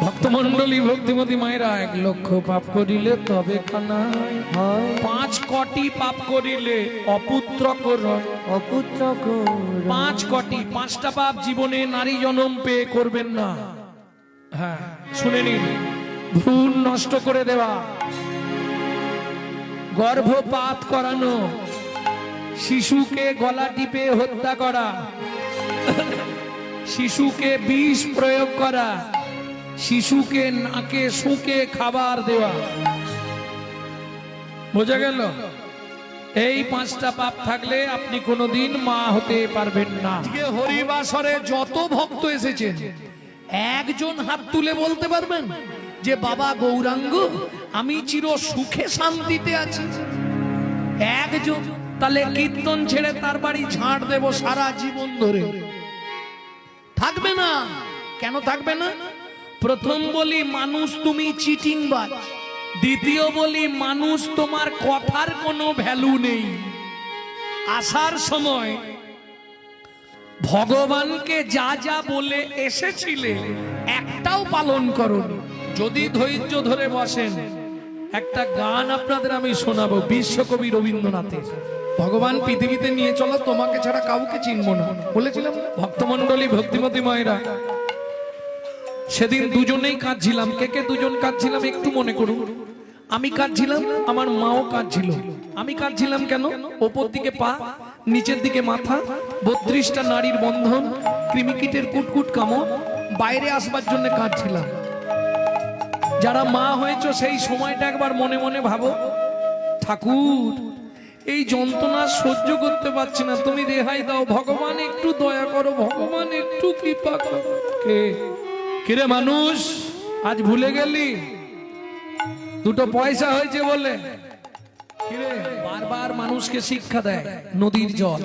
ভক্তমন্ডলী ভক্তিমতী মায়েরা 1 লক্ষ পাপ করিলে তবে কানাই 5 কোটি পাপ করিলে অপুত্র কর 5 কোটি 5টা পাপ জীবনে নারী জন্ম পেয়ে করবেন না। হ্যাঁ শুনে নিন, ভ্রূণ নষ্ট করে দেওয়া, গর্ভপাত করানো, শিশুকে গলা টিপে হত্যা করা, শিশুকে বিষ প্রয়োগ করা, শিশুকে নাকে শুকে খাবার দেওয়া। বোঝা গেল? এই 5টা পাপ থাকলে আপনি কোনোদিন মা হতে পারবেন না। আজকে হরিবাসরে যত ভক্ত এসেছেন একজন হাত তুলে বলতে পারবেন যে বাবা গৌরাঙ্গ আমি চির সুখে শান্তিতে আছি? একজন? তাহলে কীর্তন ছেড়ে তার বাড়ি ঝাড় দেব সারা জীবন ধরে। থাকবে না। কেন থাকবে না? প্রথম বলি মানুষ তুমি চিটিংবাজ, দ্বিতীয় বলি মানুষ তোমার কথার কোনো ভ্যালু নেই। আসার সময় ভগবানকে যা যা বলে এসেছিলে একটাও পালন করোনি। যদি ধৈর্য ধরে বসেন, একটা গান আপনাদের আমি শোনাবো বিশ্বকবি রবীন্দ্রনাথের। ভগবান পৃথিবীতে নিয়ে চলো, তোমাকে ছাড়া কাউকে চিনব না বলেছিলাম। ভক্তমন্ডলী ভক্তিমতী মায়েরা, সেদিন দুজনেই কাঁদছিলাম। কে কে দুজন কাঁদছিলাম একটু মনে করুন। আমি কাঁদছিলাম, আমার মাও কাঁদছিল। আমি কাঁদছিলাম কেন? ওপর দিকে পা, নিচের দিকে মাথা, 32টা নারীর বন্ধন, কৃমিকীটের কুটকুট কামড়, বাইরে আসবার জন্য কাঁদছিলাম। যারা মা হয়েছ সেই সময়টা একবার মনে মনে ভাবো, ঠাকুর এই যন্ত্রণা সহ্য করতে পারছি না, তুমি রেহাই দাও, ভগবান একটু দয়া করো, ভগবান একটু কৃপা করো। কে কিরে মানুষ, আজ ভুলে গেলি? 2টো পয়সা হয়েছে বলে কিরে? বারবার মানুষকে শিক্ষা দেয় নদীর জল।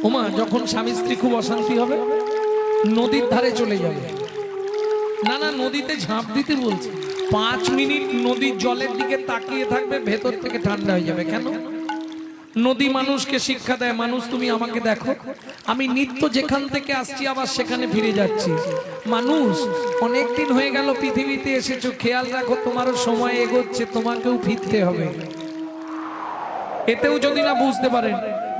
ওমা যখন স্বামী স্ত্রী খুব অশান্তি হবে নদীর ধারে চলে যাবে। না না, নদীতে ঝাঁপ দিতে বলছে। 5 মিনিট নদীর জলের দিকে তাকিয়ে থাকবে, ভেতর থেকে ঠান্ডা হয়ে যাবে। কেন? নদী মানুষকে শিক্ষা দেয়, মানুষ তুমি আমাকে দেখো, আমি নিত্য যেখান থেকে আসছি আবার সেখানে ফিরে যাচ্ছি। মানুষ অনেকদিন হয়ে গেল পৃথিবীতে এসেছো, খেয়াল রাখো তোমারও সময় এগোচ্ছে, তোমাকেও ফিরতে হবে। এতেও যদি না বুঝতে পারেন,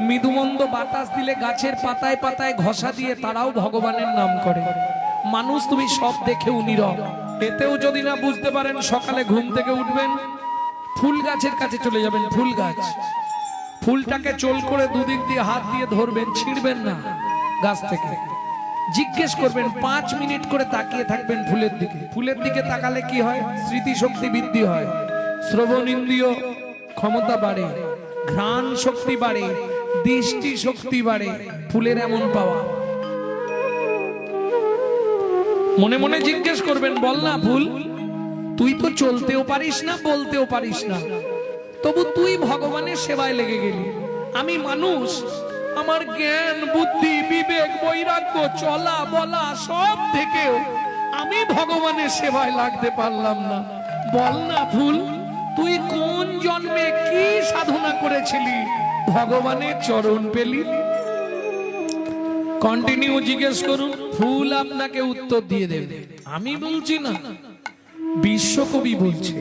মৃদুমন্দ বাতাস দিলে গাছের পাতায় পাতায় ঘষা দিয়ে তারাও ভগবানের নাম করে। মানুষ তুমি সব দেখেও নীরব। এতেও যদি না বুঝতে পারেন, সকালে ঘুম থেকে উঠবেন, ফুল গাছের কাছে চলে যাবেন। ফুল গাছ, ফুলটাকে চোল করে দুদিক দিয়ে হাত দিয়ে ধরবেন, ছিঁড়বেন না গাছ থেকে। জিজ্ঞেস করবেন, 5 মিনিট করে তাকিয়ে থাকবেন ফুলের দিকে। ফুলের দিকে তাকালে কি হয়? স্মৃতিশক্তি বৃদ্ধি হয়, শ্রবণ ইন্দ্রিয় ক্ষমতা বাড়ে, ঘ্রাণ শক্তি বাড়ে, দৃষ্টি শক্তি বাড়ে। ফুলের এমন পাওয়া। মনে মনে জিজ্ঞেস করবেন, বল না ফুল, তুই তো চলতেও পারিস না, বলতেও পারিস না, তবু তুই ভগবানের সেবায় লেগে গেলি। আমি মানুষ, আমার জ্ঞান বুদ্ধি বিবেক বৈরাগ্য চলা বলা সব থেকেও আমি ভগবানের সেবায় লাগতে পারলাম না। বল না ফুল, তুই কোন জন্মে কি সাধনা করেছিলি ভগবানের চরণ পেলি? কন্টিনিউ জিজ্ঞেস করুন, ফুল আপনাকে উত্তর দিয়ে দেবে। আমি বলছি না, বিশ্বকবি বলছে।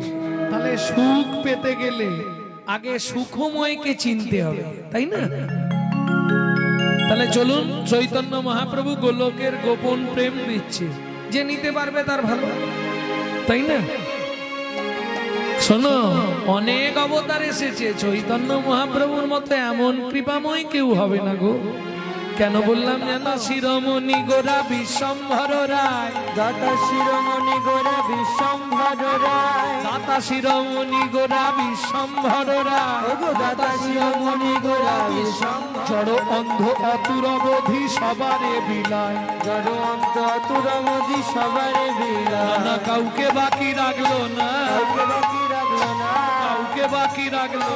তাহলে সুখ পেতে গেলে আগে সুখময়কে চিনতে হবে, তাই না? তাহলে চলুন, চৈতন্য মহাপ্রভু গোলকের গোপন প্রেম দিচ্ছে, যে নিতে পারবে তার ভালো, তাই না? শোনো, অনেক অবতার এসেছে, চৈতন্য মহাপ্রভুর মতো এমন কৃপাময় কেউ হবে না গো। কেন বললাম জানো? শিরোমণি গোরা বিশ্বম্ভর রায়, দাতা শিরোমণি গোরা বিশ্বম্ভর রায়, দাতা শিরোমণি গোরা বিশ্বম্ভর রায়, দাতা শিরোমণি গোরা বিশ্বম্ভর, জড় অন্ধ অতুরবধি সবারে বিলায়, জড় অন্ত অতুরবধি সবারে বিলায়, না কাউকে বাকি রাখলো না, কাউকে বাকি রাখলো না, কাউকে বাকি রাখলো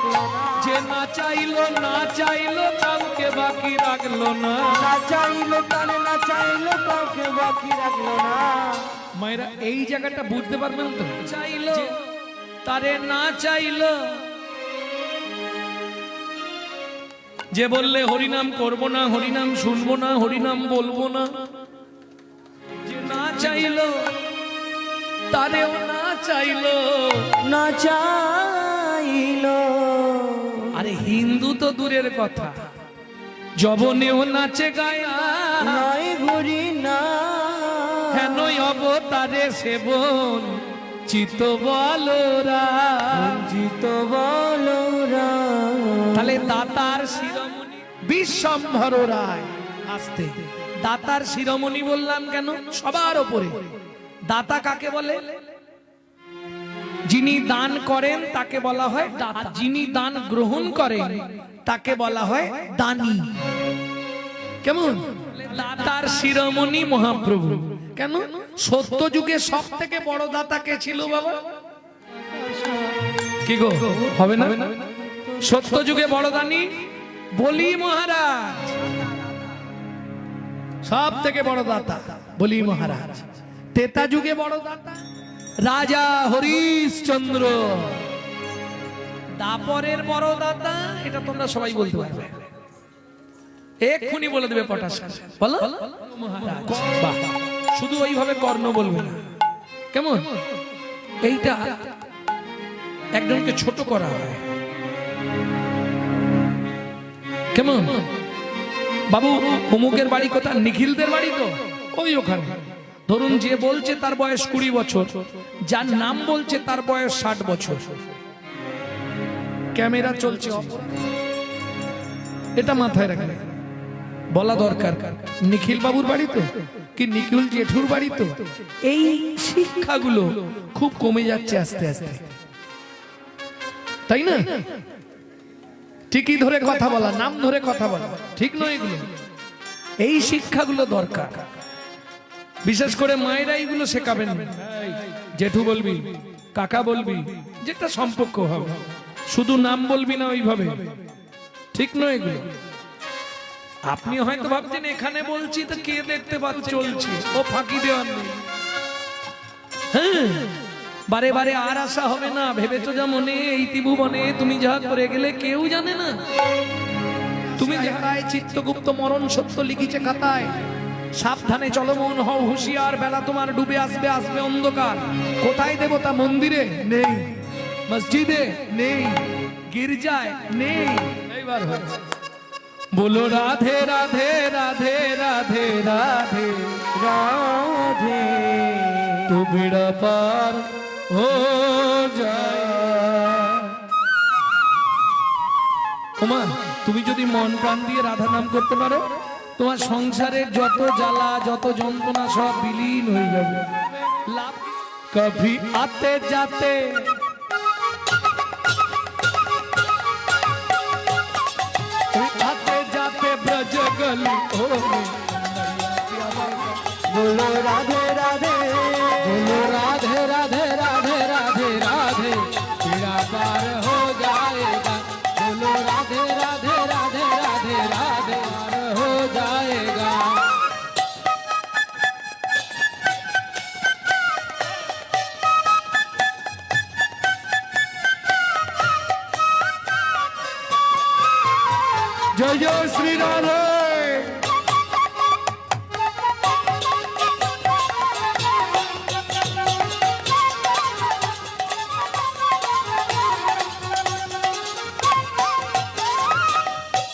না, যে না চাইলো না চাইলো কাউকে বাকি রাখলো না, না চাইলো তাহলে না চাইলো কাউকে বাকি রাখলো না। মায়েরা এই জায়গাটা বুঝতে পারবেন তো? চাইলো তারে না চাইলো, যে বললে হরিনাম করব না, হরিনাম শুনবো না, হরিনাম বলবো না, যে না চাইলো তারেও না চাইলো। না চাইলো। আরে হিন্দু তো দূরের কথা, যবনেও নাচে গায়া নয় ঘুরি না হেন অবতারে সেবন চিত বলরা। জিত বলরা। তাহলে দাতার শিরোমণি বিশ্বম্ভর রায়। আসতে দাতার শিরোমণি বললাম কেন? সবার ওপরে দাতা কাকে বলে? যিনি দান করেন তাকে বলা হয় দাতা, যিনি দান গ্রহণ করেন তাকে বলা হয় দানী। কেমন? দাতার শিরোমণি মহাপ্রভু। কেন? সত্য যুগে সব থেকে বড় দাতা কে ছিল বাবা? কি গো, হবে না? সত্য যুগে বড় দানী বলি মহারাজ, সব থেকে বড় দাতা বলি মহারাজ। তেতা যুগে বড় দাতা রাজা হরিশ্চন্দ্র। দাপরের বড় দাতা, এটা তোমরা সবাই বলতে পারবে, এক্ষুনি বলে দেবে পটাশ। বলো মহারাজ। বাহ, শুধু ওইভাবে কর্ণ বলবে না। কেমন? এইটা একজনকে ছোট করা হয়। কেমন? বাবু অমুকের বাড়ি কোথা? নিখিলদের বাড়ি তো ওই ওখানে। ধরুন যে বলছে তার বয়স 20 বছর, যার নাম বলছে তার বয়স 60 বছর। ক্যামেরা চলছে, এটা মাথায় রাখলে বলা দরকার। নিখিল বাবুর বাড়ি তো, কি নিখিল জেঠুর বাড়ি তো। এই শিক্ষাগুলো খুব কমে যাচ্ছে আস্তে আস্তে, তাই না? ঠিকই ধরে কথা বলা, নাম ধরে কথা বলা ঠিক নয় এগুলো। এই শিক্ষাগুলো দরকার, বিশেষ করে মায়েরা এইগুলো শেখাবেন। জেঠু বলবি, কাকা বলবি, যেটা সম্পর্ক হবে, শুধু নাম বলবি না ওইভাবে, ঠিক নয় এগুলো। আপনি হয়তো ভাবছেন এখানে বলছি তো কে দেখতে পাচ্ছে, চলছে, ও ফাঁকি দেওয়ার নেই। হ্যাঁ, বারে বারে আর আসা হবে না। ভেবেছো যা মনে এই ত্রিভুবনে তুমি যা করে গেলে কেউ জানে না। তুমি যারায় চিত্তগুপ্ত মরণ সত্য লিখিছে খাতায়, সাবধানে চলো মন হও হুঁশিয়ার, বেলা তোমার ডুবে আসবে, আসবে অন্ধকার। কোথায় দেবতা? মন্দিরে নেই, মসজিদে নেই, গির্জায় নেই। এইবার বলো রাধে রাধে রাধে রাধে রাধে রাধে। তু বেড়া পার হো যায়। ওমা, তুমি যদি মন প্রাণ দিয়ে রাধা নাম করতে পারো, তোমার সংসারের যত জ্বালা যত যন্ত্রণা সব বিলীন হয়ে যাবে। লাভ কভি আতে যাতে আতে যাতে ব্রজ গলি ও बोलो राधे राधे, बोलो राधे राधे राधे राधे राधे तेरा पार हो जाएगा। बोलो राधे राधे राधे राधे राधे पार हो जाएगा। जय जय श्री राधे।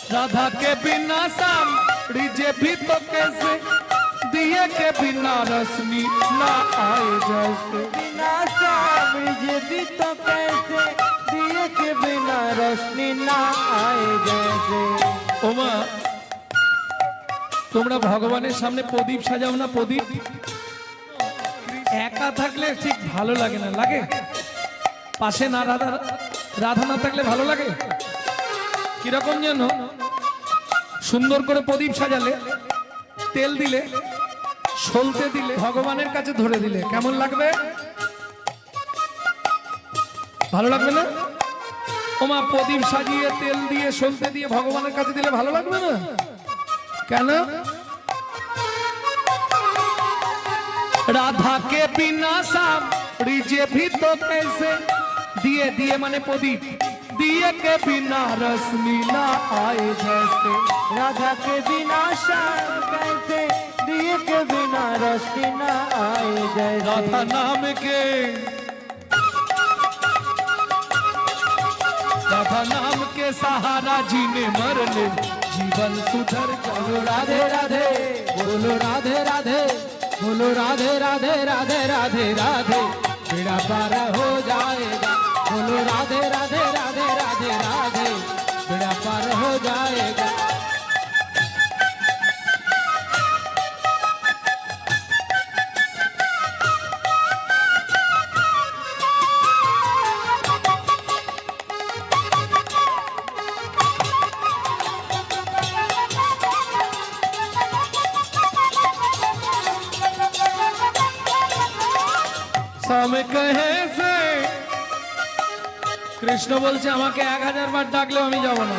राधा के बिना सामड़ी जे भी तो कैसे, दिए के बिना रश्मि ना आए जैसे। बिना सावरी जे भी तो कैसे, दिए के बिना रोशनी ना आए जैसे। ওমা, তোমরা ভগবানের সামনে প্রদীপ সাজাও না? প্রদীপ একা থাকলে ঠিক ভালো লাগে না, লাগে? পাশে না রাধা রাধা না থাকলে ভালো লাগে কিরকম যেন। সুন্দর করে প্রদীপ সাজালে, তেল দিলে, সলতে দিলে, ভগবানের কাছে ধরে দিলে কেমন লাগবে? ভালো লাগবে না? ওমা, প্রদীপ সাজিয়ে তেল দিয়ে সলতে দিয়ে ভগবানের কাছে দিলে ভালো লাগবে না? কেন? রাধা কে বিনা সামরি যে भी तो कैसे, दिए दिए माने प्रदीप, दिए के बिना रश्मि ना आए जैसे। राधा के बिना श्याम कैसे, दिए के बिना रोशनी ना आए जैसे राधा नाम के राधा नाम के सहारा जीने मरने जीवन सुधर बोलो राधे राधे बोलो राधे राधे बोलो राधे राधे राधे राधे राधे बेड़ा पार हो जाएगा बोलो राधे राधे राधे राधे राधे बेड़ा पार हो जाएगा স্বামী কহে সে কৃষ্ণ বলছে আমাকে 1000 বার ডাকলেও আমি যাব না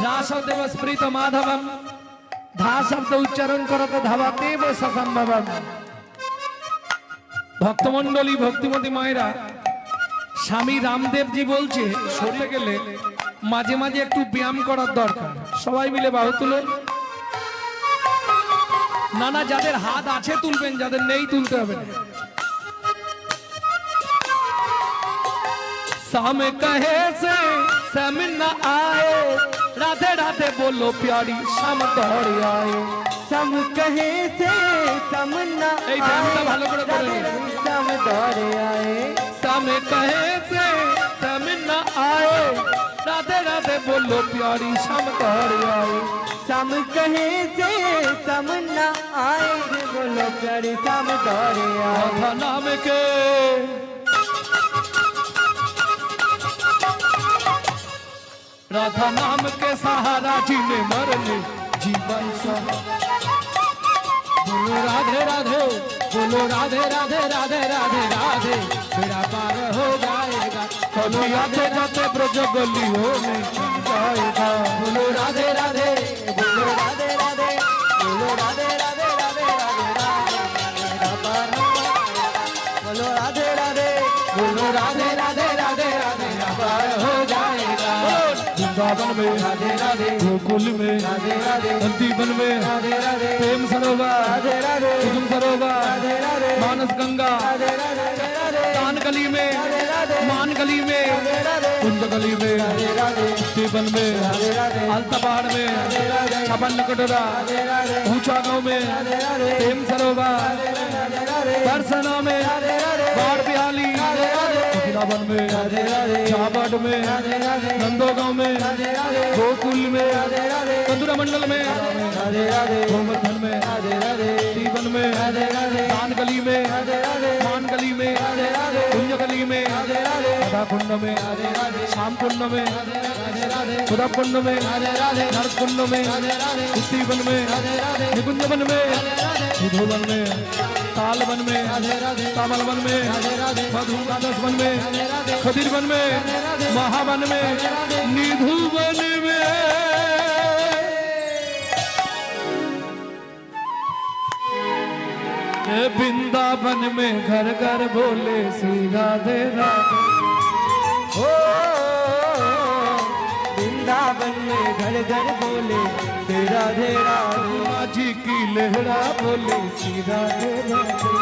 রাস দেব স্মৃত মাধবম ধা শব্দ উচ্চারণ করতে ধাবাতে সসম্ভবম ভক্তমণ্ডলী ভক্তিমতী মায়েরা স্বামী রামদেবজি বলছে সরে গেলে মাঝে মাঝে একটু ব্যায়াম করার দরকার সবাই মিলে বাহু তুলুন না না যাদের হাত আছে তুলবেন যাদের নেই তুলতে হবে না शाम कहे से सम न आए राधे राधे बोलो प्यारी शाम दौड़ आए सम कहे से सम ना এই ধ্যানটা ভালো করে করে নিন सम दौड़े आए शाम कहे से सम न आए राधे राधे बोलो प्यारी शाम दौड़ आए सम कहे से सम ना आए बोलो प्यारी सम दौड़े आए राधा नाम के राधा नाम के सहारा जीने मरने जीवन बोलो राधे राधे बोलो राधे राधे राधे राधे राधे बेड़ा पार हो जाएगा कभी आते जाते ब्रज गलियों में जाएगा बोलो राधे राधे बोलो राधे राधे बोलो राधे राधे राधे राधे राधे बेड़ा पार हो जाएगा बोलो राधे राधे बोलो राधे राधे राधे राधे बेड़ा पार हो जाएगा वृंदावन में राधे राधे गोकुल में राधे राधे नंदीवन में राधे राधे प्रेम सरोवर राधे राधे कुसुम सरोवर राधे राधे मानस गंगा राधे राधे राधे कान गली में राधे मान गली में राधे कुंज गली में राधे राधे स्टीवन में राधे राधे अलता पहाड़ में राधे छपन कटोरा राधे राधे ऊंचा गांव में राधे राधे प्रेम सरोवर राधे राधे दर्शना में राधे राधे बाढ़ बिहाली राधे राधे वृंदावन में राधे राधे झाबड़ में राधे राधे नंदोगांव में राधे राधे गोकुल में राधे राधे मथुरा मंडल में राधे राधे गोवर्धन में राधे राधे स्टीवन में राधे राधे कान गली में राधे राधे मान गली में राधे राधे कुंज गली में राधे राधे राधा कुंड में राधे राधे श्याम कुंड में राधे राधे खुदा कुंड में राधे राधे नरक कुंड में राधे राधे स्टीवन में राधे राधे निकुंज वन में निधोवन में ताल वन में राधे राधे कमल वन में राधे राधे मधु द्वादश वन में राधे राधे खदीर वन में महावन में निधु वन में वृंदावन में घर घर बोले श्री राधे राधे ओ वृंदावन में घर घर बोले तेरा राधे राधे माझी की लहरा बोले श्री राधे राधे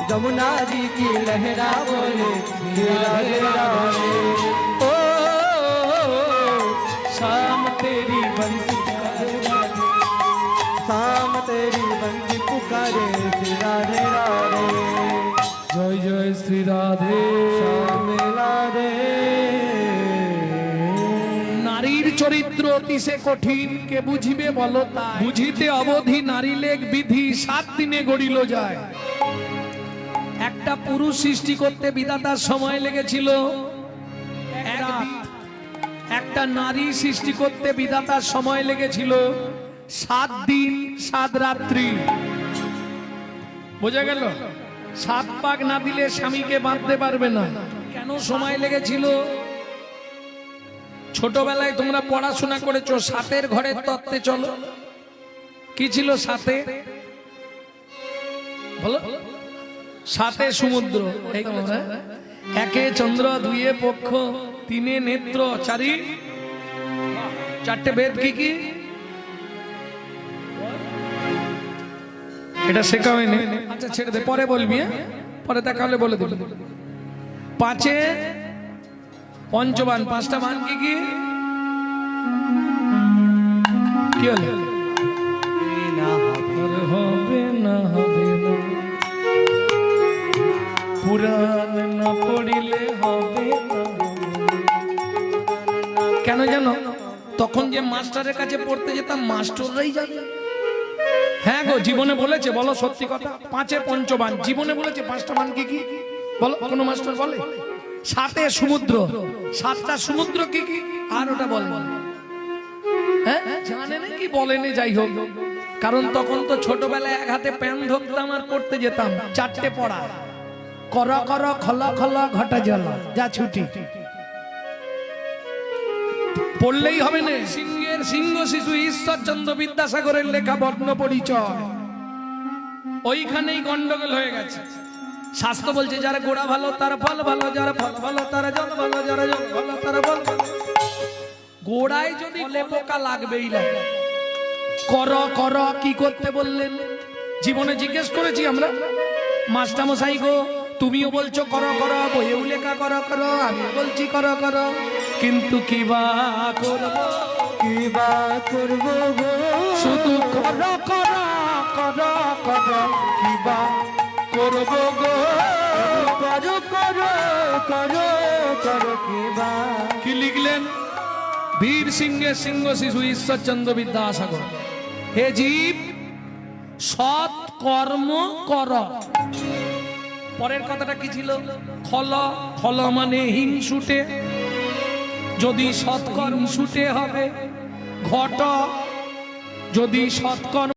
जमुना जी की लहरा बोले तेरा राधे राधे ओ शाम तेरी बंसी पुकारे राधे शाम तेरी बंसी पुकारे तेरा राधे राधे जय जय श्री राधे श्याम राधे নারীর চরিত্র অতিশে কঠিন কে বুঝিবে বলো তাই বুঝিতে অবধি নারী লেখ বিধি 7 দিনে গড়িল যায় একটা পুরুষ সৃষ্টি করতে বিধাতার সময় লেগেছিল এক রাত। একটা নারী সৃষ্টি করতে বিধাতার সময় লেগেছিল 7 দিন 7 রাত্রি বোঝা গেল 7 পাক না দিলে স্বামীকে বাঁধতে পারবে না কেন সময় লেগেছিল ছোটবেলায় তোমরা পড়াশোনা করেছো সাতের ঘরের তত্ত্বে চলো কি ছিল সাতে বলো সাতে সমুদ্র এই তোমরা একে চন্দ্র দুইয়ে পক্ষ তিনে নেত্র চারি চারটে বেদ কি কি এটা শেখা হয়নি। আচ্ছা ছেড়ে দে, পরে বলবি, হ্যাঁ? পরে দেখা হলে বলে দেবে। পাঁচে পঞ্চবান, পাঁচটা বান কি কি কি হলো? হবে না হবে না, পুরাণ না পড়িলে হবে না। কেন জানো? তখন যে মাস্টারের কাছে পড়তে যেতাম, মাস্টাররাই জানে। হ্যাঁ গো, জীবনে বলেছে, বলো সত্যি কথা, পাঁচে পঞ্চবান জীবনে বলেছে। পাঁচটা বান কি কি বলো, কোন মাস্টার বলে? সাতে সমুদ্র, সাতটা সমুদ্র কি কি, আর ওটা বল, হ্যাঁ জানে নাকি বলেনি? যাই হোক, কারণ তখন তো ছোটবেলায় এক হাতে প্যান ধরতাম আর পড়তে যেতাম। চারটে পড়া, কর কর খল খল ঘটা জল, যা ছুটি পড়লেই হবে না। সিংহের সিংহ শিশু ঈশ্বরচন্দ্র বিদ্যাসাগরের লেখা বর্ণ পরিচয়, ওইখানেই গন্ডগোল হয়ে গেছে। শাস্ত্র বলছে যারা গোড়া ভালো তার ফল ভালো, যারা ফল ভালো তারা জল ভালো, যারা জল ভালো তারা বল ভালো। গোড়ায় যদি পোকা লাগবেই লাগে। কর কর কি করতে বললেন? জীবনে জিজ্ঞেস করেছি আমরা, মাস্টারমশাই গো তুমিও বলছো কর কর, বইয়েও লেখা কর কর, আমি বলছি কর কর, কিন্তু কি বা করবো, কি বা করবো গো, শুধু কর কর কর কর, কি বা করবো গো, করো করো করো করো কি বা। কি লিখলেন? বীর সিংহের সিংহ শিশু ঈশ্বরচন্দ্র বিদ্যাসাগর। হে জীব, সৎ কর্ম কর। পরের কথাটা কি ছিল? খল, খল মানে হিংসুটে, যদি সৎকর্ম ছুটে হবে। ঘট, যদি সৎকর্ম